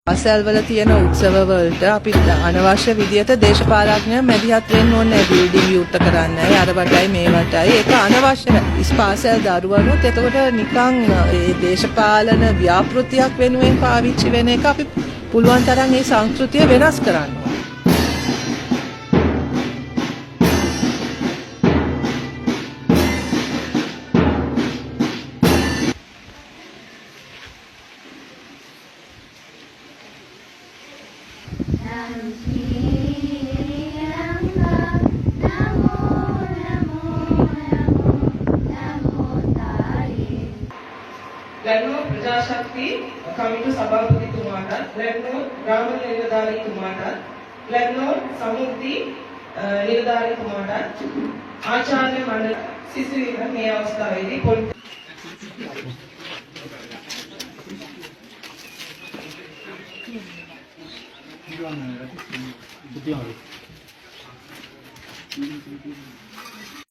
පාසල්වල තියෙන උත්සවවලට අපි අනවශ්‍ය විදියට දේශපාලඥයන් මැදිහත් වෙන්න ඕනේ බිල්ඩින් විවෘත කරන්නයි අර වටයි මේ වටයි ඒක අනවශ්‍යයි. පාසල් දරුවනුත් එතකොට නිකන් ඒ දේශපාලන ව්‍යාපෘතියක් වෙනුවෙන් පාවිච්චි වෙන එක අපි පුළුවන් තරම් මේ සංස්කෘතිය වෙනස් කරන්න ඕනේ. ලැබුණු ප්‍රජාශක්ති කමිටු සභාපතිතුමාට ලැබුණු ග්‍රාම නිලධාරීතුමාට ලැබුණු සමුද්දී නිලධාරීතුමාට ආචාර්ය මණ්ඩල සිසුවින මේ අවස්ථාවේදී